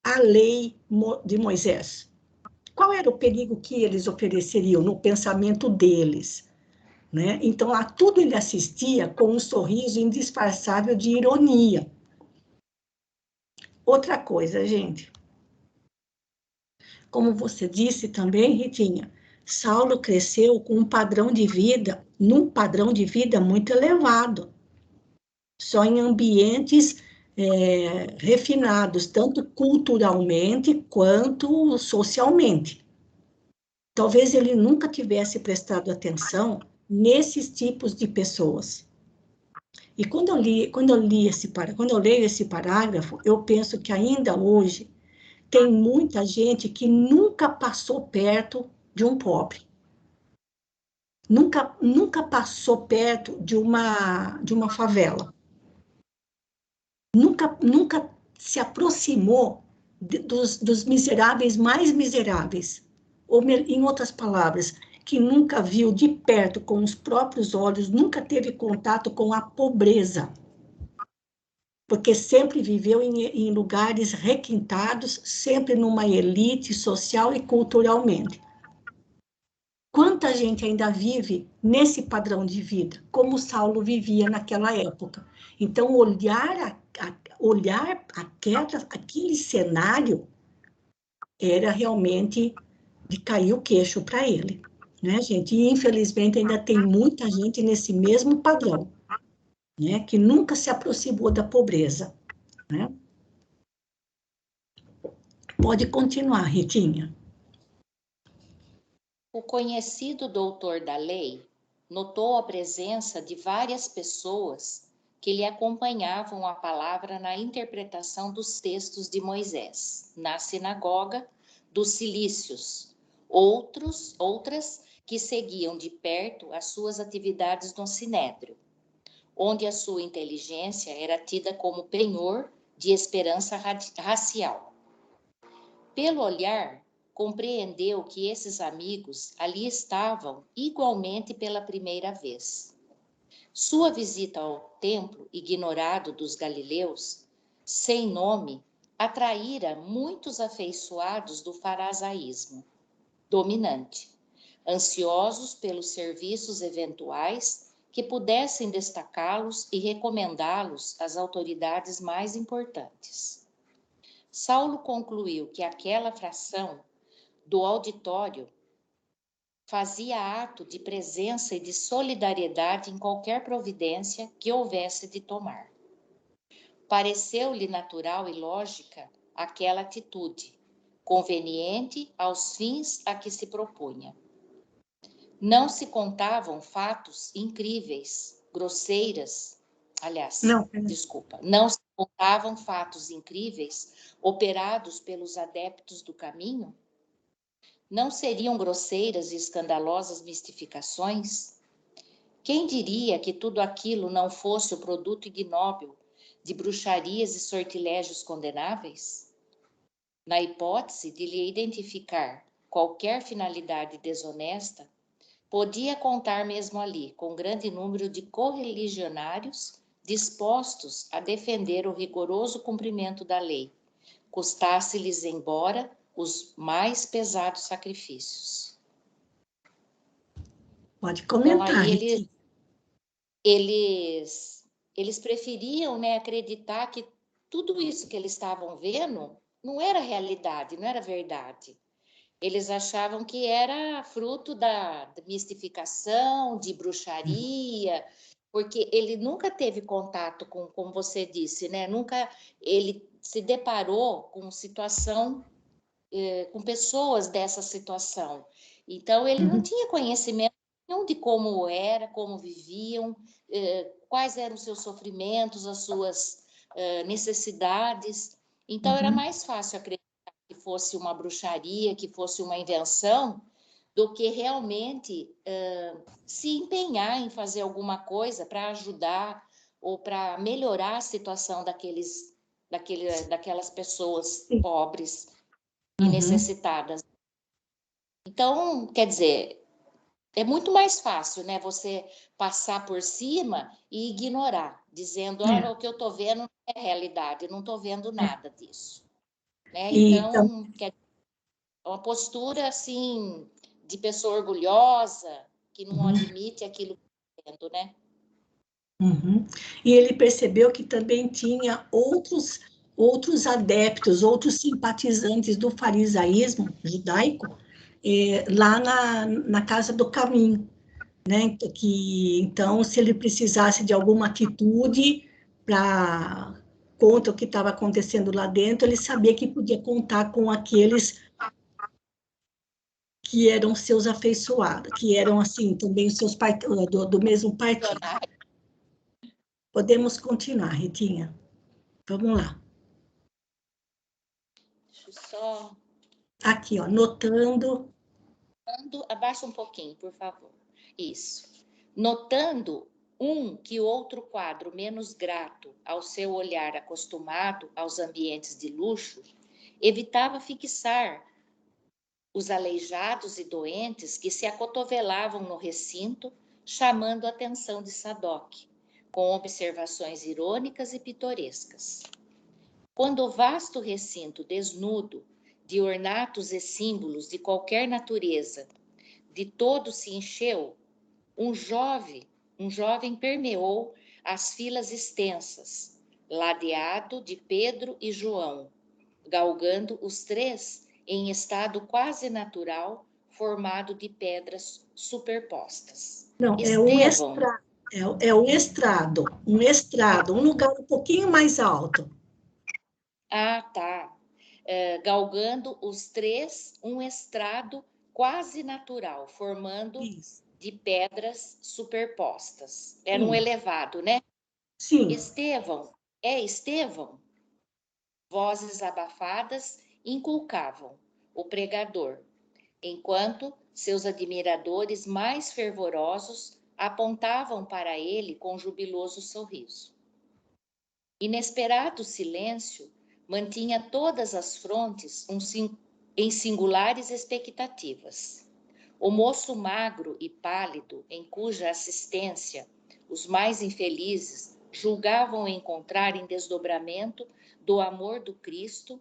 Speaker 1: à lei de Moisés? Qual era o perigo que eles ofereceriam no pensamento deles? Né? Então, a tudo ele assistia com um sorriso indisfarçável de ironia. Outra coisa, gente, como você disse também, Ritinha, Saulo cresceu com um padrão de vida, num padrão de vida muito elevado, só em ambientes refinados, tanto culturalmente quanto socialmente. Talvez ele nunca tivesse prestado atenção nesses tipos de pessoas. E quando eu leio esse parágrafo, eu penso que ainda hoje tem muita gente que nunca passou perto de um pobre. Nunca passou perto de uma favela. Nunca se aproximou dos miseráveis mais miseráveis. Ou, em outras palavras, que nunca viu de perto, com os próprios olhos, nunca teve contato com a pobreza. Porque sempre viveu em lugares requintados, sempre numa elite social e culturalmente. Quanta gente ainda vive nesse padrão de vida, como Saulo vivia naquela época. Então, olhar aquele cenário era realmente de cair o queixo para ele, né, gente? E, infelizmente, ainda tem muita gente nesse mesmo padrão, né, que nunca se aproximou da pobreza, né? Pode continuar, Ritinha.
Speaker 4: O conhecido doutor da lei notou a presença de várias pessoas que lhe acompanhavam a palavra na interpretação dos textos de Moisés, na sinagoga dos Cilícios, outras que seguiam de perto as suas atividades no Sinédrio, onde a sua inteligência era tida como penhor de esperança racial. Pelo olhar, compreendeu que esses amigos ali estavam igualmente pela primeira vez. Sua visita ao templo, ignorado dos galileus, sem nome, atraíra muitos afeiçoados do farisaísmo dominante, ansiosos pelos serviços eventuais que pudessem destacá-los e recomendá-los às autoridades mais importantes. Saulo concluiu que aquela fração do auditório fazia ato de presença e de solidariedade em qualquer providência que houvesse de tomar. Pareceu-lhe natural e lógica aquela atitude, conveniente aos fins a que se propunha. Não se contavam fatos incríveis, grosseiras, não se contavam fatos incríveis operados pelos adeptos do caminho? Não seriam grosseiras e escandalosas mistificações? Quem diria que tudo aquilo não fosse o produto ignóbil de bruxarias e sortilégios condenáveis? Na hipótese de lhe identificar qualquer finalidade desonesta, podia contar mesmo ali com grande número de correligionários dispostos a defender o rigoroso cumprimento da lei, custasse-lhes embora os mais pesados sacrifícios.
Speaker 1: Pode comentar.
Speaker 4: Então, aí eles preferiam, né, acreditar que tudo isso que eles estavam vendo não era realidade, não era verdade. Eles achavam que era fruto da mistificação, de bruxaria, porque ele nunca teve contato com, como você disse, né? Nunca ele se deparou com situação, com pessoas dessa situação. Então, ele não tinha conhecimento nenhum de como era, como viviam, quais eram os seus sofrimentos, as suas necessidades. Então, era mais fácil acreditar que fosse uma bruxaria, que fosse uma invenção, do que realmente se empenhar em fazer alguma coisa para ajudar ou para melhorar a situação daquelas pessoas pobres e necessitadas. Então, quer dizer, é muito mais fácil, né, você passar por cima e ignorar, dizendo, o que eu estou vendo não é realidade, eu não estou vendo nada disso. Né? Então, é uma postura, assim, de pessoa orgulhosa, que não admite aquilo que está vendo, né?
Speaker 1: E ele percebeu que também tinha outros adeptos, outros simpatizantes do farisaísmo judaico lá na Casa do Caminho, né? Então, se ele precisasse de alguma atitude contra o que estava acontecendo lá dentro, ele sabia que podia contar com aqueles que eram seus afeiçoados, que eram, assim, também os seus do mesmo partido. Podemos continuar, Ritinha. Vamos lá.
Speaker 4: Deixa eu só...
Speaker 1: Aqui, ó, notando...
Speaker 4: Abaixa um pouquinho, por favor. Isso. Notando que outro quadro menos grato ao seu olhar acostumado aos ambientes de luxo, evitava fixar os aleijados e doentes que se acotovelavam no recinto, chamando a atenção de Sadoc, com observações irônicas e pitorescas. Quando o vasto recinto desnudo de ornatos e símbolos de qualquer natureza, de todo se encheu, um jovem permeou as filas extensas, ladeado de Pedro e João, galgando os três em estado quase natural, formado de pedras superpostas.
Speaker 1: Não,
Speaker 4: Estevão,
Speaker 1: é um estrado, um lugar um pouquinho mais alto.
Speaker 4: Tá. Galgando os três, um estrado quase natural, formando de pedras superpostas. Era um elevado, né?
Speaker 1: Sim.
Speaker 4: Estevão. Vozes abafadas inculcavam o pregador, enquanto seus admiradores mais fervorosos apontavam para ele com jubiloso sorriso. Inesperado silêncio mantinha todas as frontes em singulares expectativas. O moço magro e pálido, em cuja assistência os mais infelizes julgavam encontrar em desdobramento do amor do Cristo,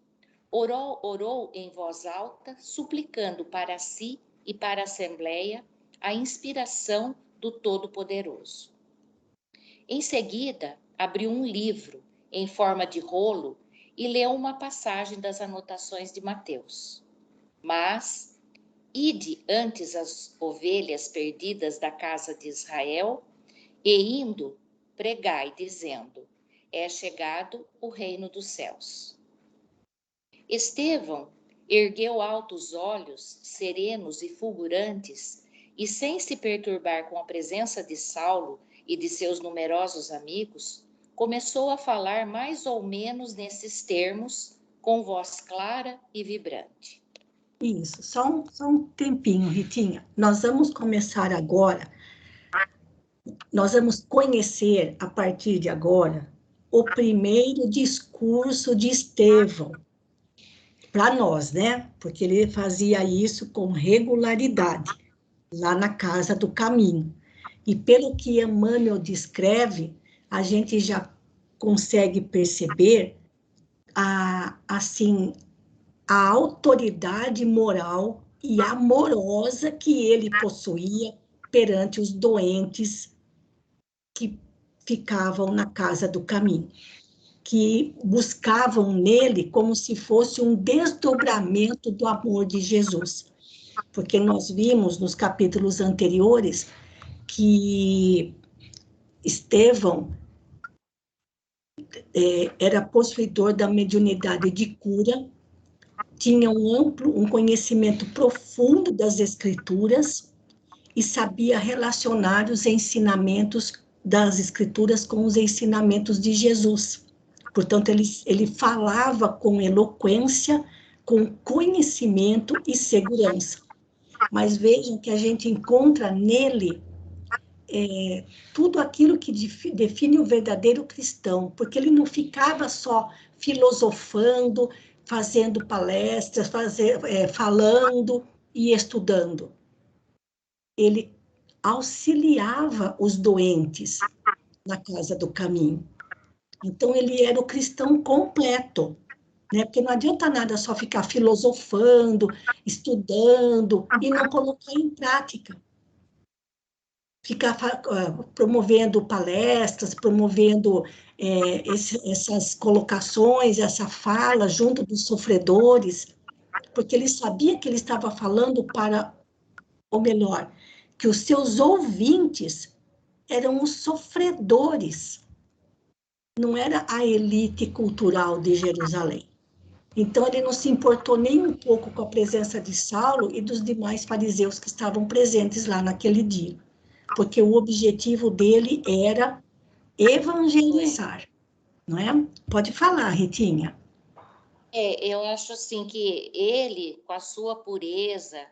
Speaker 4: orou em voz alta, suplicando para si e para a Assembleia a inspiração do Todo-Poderoso. Em seguida, abriu um livro em forma de rolo e leu uma passagem das anotações de Mateus. Mas, Ide antes as ovelhas perdidas da casa de Israel, e indo, pregai, dizendo: é chegado o reino dos céus. Estevão ergueu altos olhos, serenos e fulgurantes, e sem se perturbar com a presença de Saulo e de seus numerosos amigos, começou a falar mais ou menos nesses termos, com voz clara e vibrante.
Speaker 1: Isso, só um tempinho, Ritinha. Nós vamos começar agora, nós vamos conhecer, a partir de agora, o primeiro discurso de Estevão, para nós, né? Porque ele fazia isso com regularidade, lá na Casa do Caminho. E pelo que Emmanuel descreve, a gente já consegue perceber assim, a autoridade moral e amorosa que ele possuía perante os doentes que ficavam na Casa do Caminho, que buscavam nele como se fosse um desdobramento do amor de Jesus. Porque nós vimos nos capítulos anteriores que Estevão era possuidor da mediunidade de cura, tinha um conhecimento profundo das Escrituras e sabia relacionar os ensinamentos das Escrituras com os ensinamentos de Jesus. Portanto, ele falava com eloquência, com conhecimento e segurança. Mas vejam que a gente encontra nele tudo aquilo que define o verdadeiro cristão, porque ele não ficava só filosofando, fazendo palestras, falando e estudando. Ele auxiliava os doentes na Casa do Caminho. Então, ele era o cristão completo, né? Porque não adianta nada só ficar filosofando, estudando e não colocar em prática. Ficar promovendo palestras, promovendo essas colocações, essa fala junto dos sofredores, porque ele sabia que ele estava falando para, ou melhor, que os seus ouvintes eram os sofredores, não era a elite cultural de Jerusalém. Então, ele não se importou nem um pouco com a presença de Saulo e dos demais fariseus que estavam presentes lá naquele dia, porque o objetivo dele era evangelizar, não é? Pode falar, Ritinha.
Speaker 4: Eu acho assim que ele, com a sua pureza,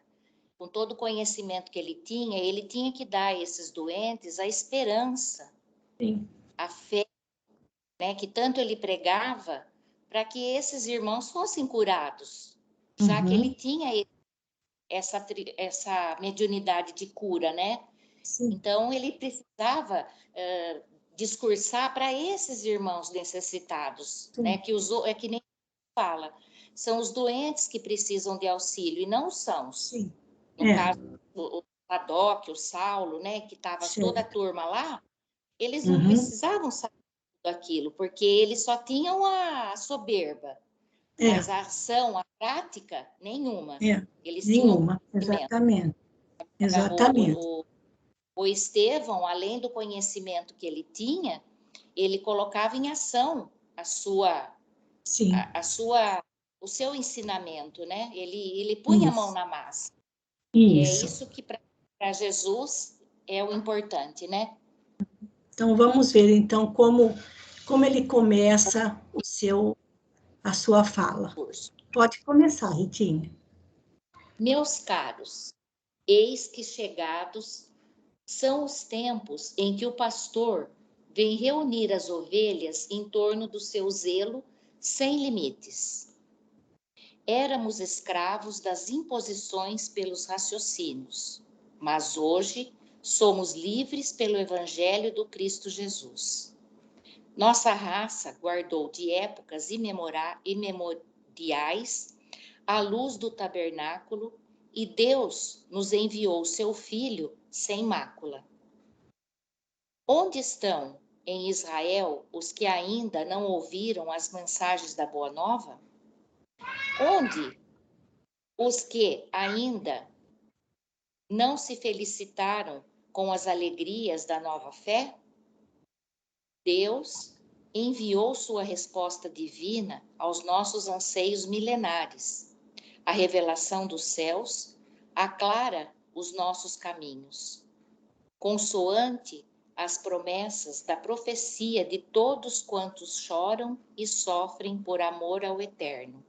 Speaker 4: com todo o conhecimento que ele tinha que dar a esses doentes a esperança,
Speaker 1: Sim.
Speaker 4: a fé, né, que tanto ele pregava para que esses irmãos fossem curados, já que ele tinha essa mediunidade de cura, né?
Speaker 1: Sim.
Speaker 4: Então, ele precisava discursar para esses irmãos necessitados,
Speaker 1: Sim.
Speaker 4: né? É que nem fala, são os doentes que precisam de auxílio e não os sãos.
Speaker 1: Sim.
Speaker 4: No caso, o Sadoc, o Saulo, né, que estava toda a turma lá, eles não precisavam saber daquilo, porque eles só tinham a soberba, mas a ação, a prática, nenhuma. Eles
Speaker 1: nenhuma,
Speaker 4: tinham
Speaker 1: exatamente.
Speaker 4: O Estevão, além do conhecimento que ele tinha, ele colocava em ação o seu ensinamento, né? Ele punha a mão na massa. E é isso que para Jesus é o importante, né?
Speaker 1: Então vamos ver então como ele começa a sua fala. Pode começar, Ritinha.
Speaker 4: Meus caros, eis que chegados são os tempos em que o pastor vem reunir as ovelhas em torno do seu zelo sem limites. Éramos escravos das imposições pelos raciocínios, mas hoje somos livres pelo Evangelho do Cristo Jesus. Nossa raça guardou de épocas imemoriais a luz do tabernáculo e Deus nos enviou seu Filho sem mácula. Onde estão em Israel os que ainda não ouviram as mensagens da Boa Nova? Onde os que ainda não se felicitaram com as alegrias da nova fé? Deus enviou sua resposta divina aos nossos anseios milenares. A revelação dos céus aclara os nossos caminhos, consoante as promessas da profecia de todos quantos choram e sofrem por amor ao Eterno.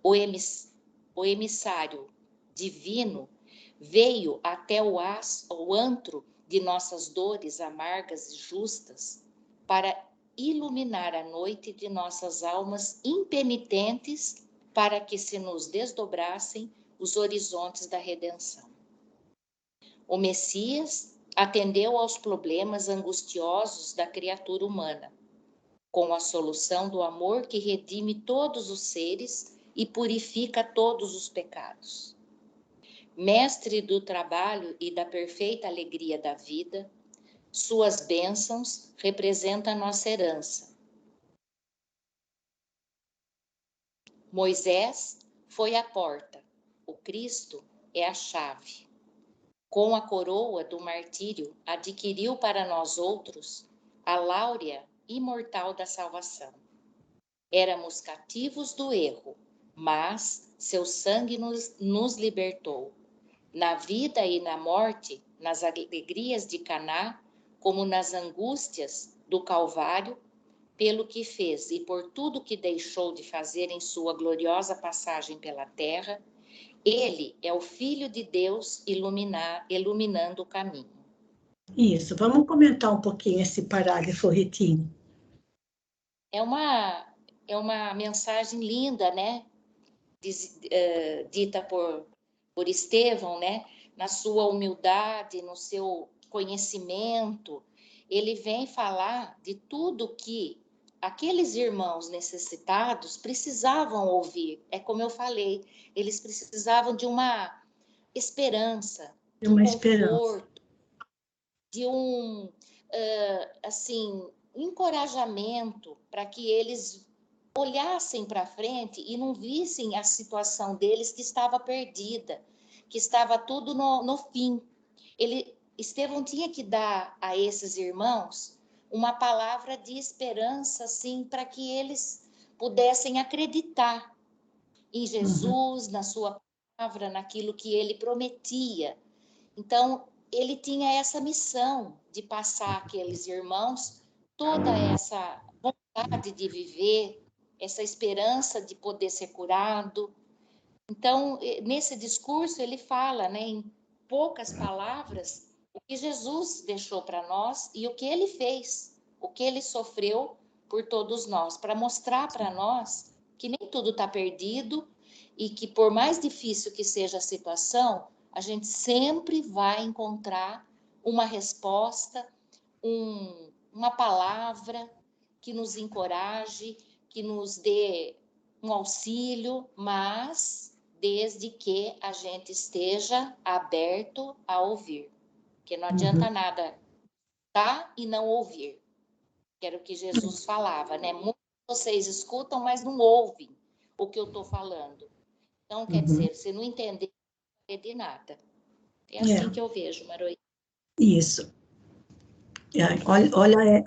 Speaker 4: O emissário divino veio até o antro de nossas dores amargas e justas para iluminar a noite de nossas almas impenitentes, para que se nos desdobrassem os horizontes da redenção. O Messias atendeu aos problemas angustiosos da criatura humana, com a solução do amor que redime todos os seres e purifica todos os pecados. Mestre do trabalho e da perfeita alegria da vida, suas bênçãos representam a nossa herança. Moisés foi a porta, o Cristo é a chave. Com a coroa do martírio, adquiriu para nós outros a láurea imortal da salvação. Éramos cativos do erro, mas seu sangue nos libertou. Na vida e na morte, nas alegrias de Caná, como nas angústias do Calvário, pelo que fez e por tudo que deixou de fazer em sua gloriosa passagem pela terra, ele é o Filho de Deus iluminando o caminho.
Speaker 1: Isso, vamos comentar um pouquinho esse parágrafo, Ritinho.
Speaker 4: É uma mensagem linda, né? Dita por Estevão, né? Na sua humildade, no seu conhecimento, ele vem falar de tudo que aqueles irmãos necessitados precisavam ouvir. É como eu falei, eles precisavam de uma esperança, de um conforto, de um encorajamento para que eles olhassem para frente e não vissem a situação deles que estava perdida, que estava tudo no fim. Estevão tinha que dar a esses irmãos uma palavra de esperança, assim, para que eles pudessem acreditar em Jesus, na sua palavra, naquilo que ele prometia. Então, ele tinha essa missão de passar àqueles irmãos toda essa vontade de viver, essa esperança de poder ser curado. Então, nesse discurso, ele fala, né, em poucas palavras, o que Jesus deixou para nós e o que ele fez, o que ele sofreu por todos nós, para mostrar para nós que nem tudo está perdido e que, por mais difícil que seja a situação, a gente sempre vai encontrar uma resposta, uma palavra que nos encoraje, que nos dê um auxílio, mas desde que a gente esteja aberto a ouvir. Porque não adianta nada escutar e não ouvir. Que era o que Jesus falava, né? Muitos de vocês escutam, mas não ouvem o que eu estou falando. Então, quer dizer, se não entender, não vai de nada. É assim que eu vejo, Maroí.
Speaker 1: Isso.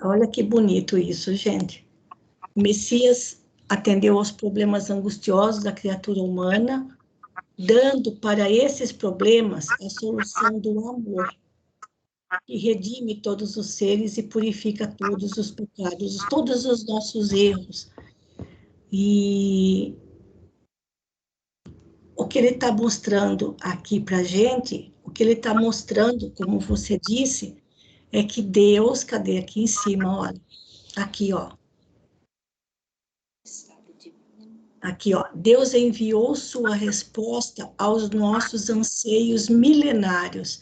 Speaker 1: Olha que bonito isso, gente. O Messias atendeu aos problemas angustiosos da criatura humana, dando para esses problemas a solução do amor, que redime todos os seres e purifica todos os pecados, todos os nossos erros. E o que ele está mostrando aqui para a gente, o que ele está mostrando, como você disse, é que Deus, cadê aqui em cima, olha, aqui, ó. Aqui, ó, Deus enviou sua resposta aos nossos anseios milenários.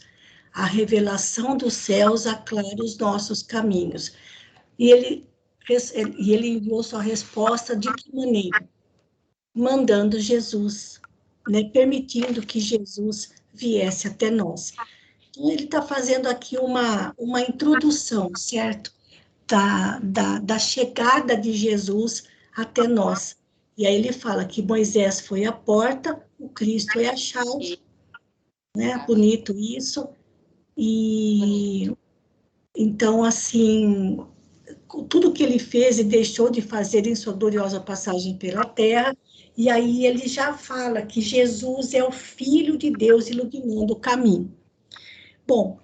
Speaker 1: A revelação dos céus aclara os nossos caminhos. E ele enviou sua resposta de que maneira? Mandando Jesus, né, permitindo que Jesus viesse até nós. Então, ele está fazendo aqui uma introdução, certo? Da chegada de Jesus até nós. E aí ele fala que Moisés foi a porta, o Cristo é a chave, né? Bonito isso. E então, assim, tudo que ele fez e deixou de fazer em sua gloriosa passagem pela terra, e aí ele já fala que Jesus é o Filho de Deus iluminando o caminho. Bom,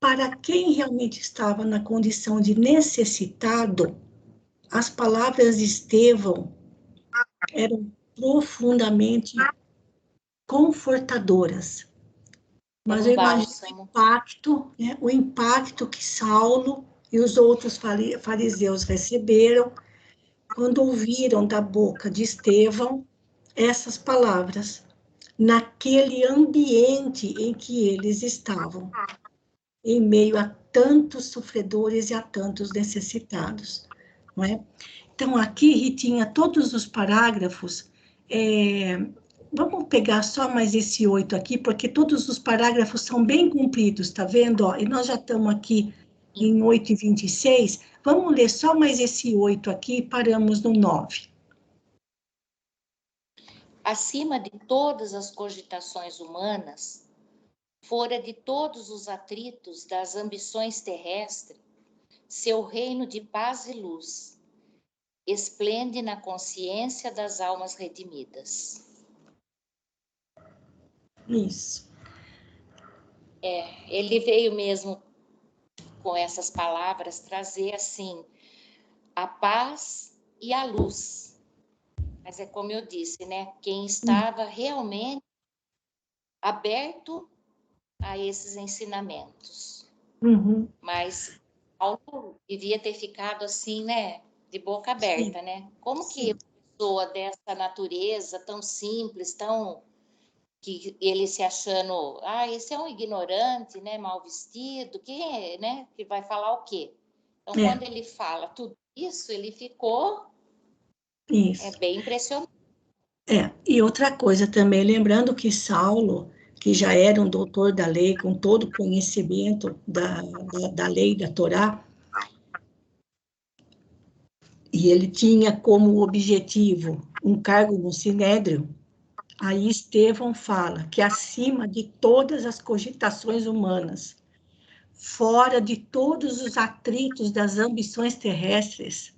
Speaker 1: para quem realmente estava na condição de necessitado, as palavras de Estevão eram profundamente confortadoras. Mas eu imagino o impacto que Saulo e os outros fariseus receberam quando ouviram da boca de Estevão essas palavras, naquele ambiente em que eles estavam, em meio a tantos sofredores e a tantos necessitados, não é? Então, aqui, Ritinha, todos os parágrafos, vamos pegar só mais esse 8 aqui, porque todos os parágrafos são bem compridos, tá vendo? Ó, e nós já estamos aqui em 8:26, vamos ler só mais esse 8 aqui e paramos no 9.
Speaker 4: Acima de todas as cogitações humanas, fora de todos os atritos das ambições terrestres, seu reino de paz e luz esplende na consciência das almas redimidas.
Speaker 1: Isso.
Speaker 4: Ele veio mesmo com essas palavras trazer assim a paz e a luz. Mas é como eu disse, né? Quem estava realmente aberto a esses ensinamentos.
Speaker 1: Uhum.
Speaker 4: Mas Paulo devia ter ficado assim, né? De boca aberta,
Speaker 1: Sim.
Speaker 4: né? Como
Speaker 1: Sim.
Speaker 4: que uma pessoa dessa natureza, tão simples, tão que ele se achando, esse é um ignorante, né, mal vestido, né, que vai falar o quê? Então, quando ele fala tudo isso, ele ficou bem impressionante.
Speaker 1: E outra coisa também, lembrando que Saulo, que já era um doutor da lei, com todo o conhecimento da lei da Torá, e ele tinha como objetivo um cargo no Sinédrio, aí Estevão fala que acima de todas as cogitações humanas, fora de todos os atritos das ambições terrestres,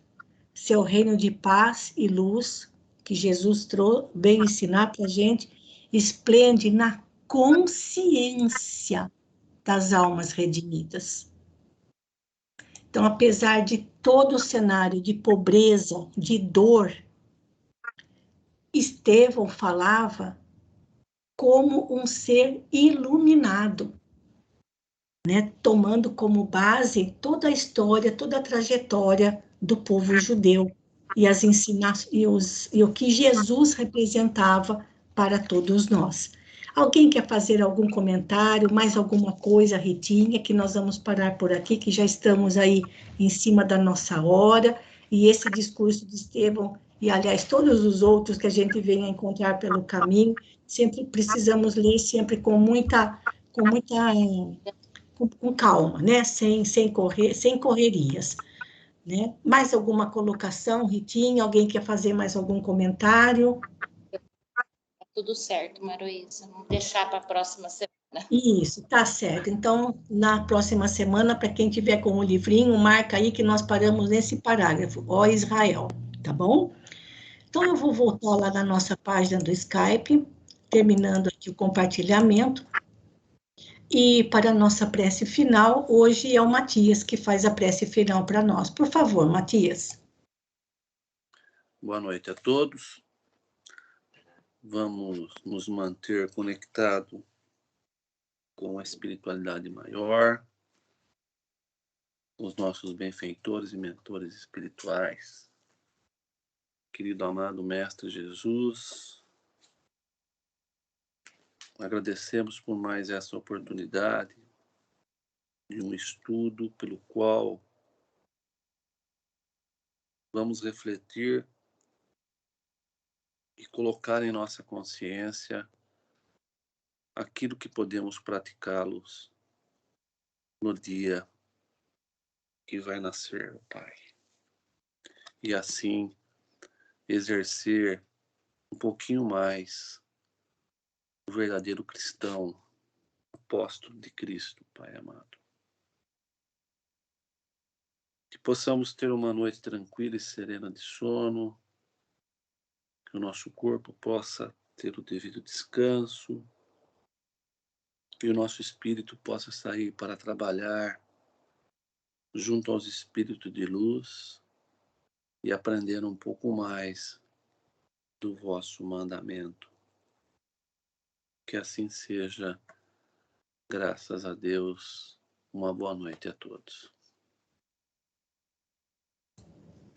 Speaker 1: seu reino de paz e luz, que Jesus veio ensinar para a gente, esplende na consciência das almas redimidas. Então, apesar de todo o cenário de pobreza, de dor, Estevão falava como um ser iluminado, né? Tomando como base toda a história, toda a trajetória do povo judeu e as e o que Jesus representava para todos nós. Alguém quer fazer algum comentário, mais alguma coisa, Ritinha, que nós vamos parar por aqui, que já estamos aí em cima da nossa hora, e esse discurso de Estevão, e aliás, todos os outros que a gente vem a encontrar pelo caminho, sempre precisamos ler, sempre com muita com calma, né? Sem correrias. Né? Mais alguma colocação, Ritinha? Alguém quer fazer mais algum comentário?
Speaker 4: Tudo certo, Maroísa. Vamos deixar para a próxima semana.
Speaker 1: Isso, tá certo. Então, na próxima semana, para quem tiver com o livrinho, marca aí que nós paramos nesse parágrafo, ó Israel, tá bom? Então, eu vou voltar lá na nossa página do Skype, terminando aqui o compartilhamento. E para a nossa prece final, hoje é o Matias que faz a prece final para nós. Por favor, Matias.
Speaker 5: Boa noite a todos. Vamos nos manter conectados com a espiritualidade maior, os nossos benfeitores e mentores espirituais. Querido amado Mestre Jesus, agradecemos por mais essa oportunidade de um estudo pelo qual vamos refletir e colocar em nossa consciência aquilo que podemos praticá-los no dia que vai nascer o Pai. E assim exercer um pouquinho mais o verdadeiro cristão apóstolo de Cristo, Pai amado. Que possamos ter uma noite tranquila e serena de sono, que o nosso corpo possa ter o devido descanso, que o nosso espírito possa sair para trabalhar junto aos espíritos de luz e aprender um pouco mais do vosso mandamento. Que assim seja, graças a Deus. Uma boa noite a todos.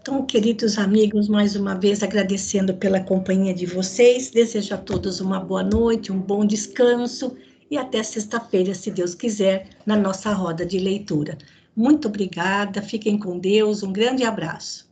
Speaker 1: Então, queridos amigos, mais uma vez agradecendo pela companhia de vocês, desejo a todos uma boa noite, um bom descanso e até sexta-feira, se Deus quiser, na nossa roda de leitura. Muito obrigada, fiquem com Deus, um grande abraço.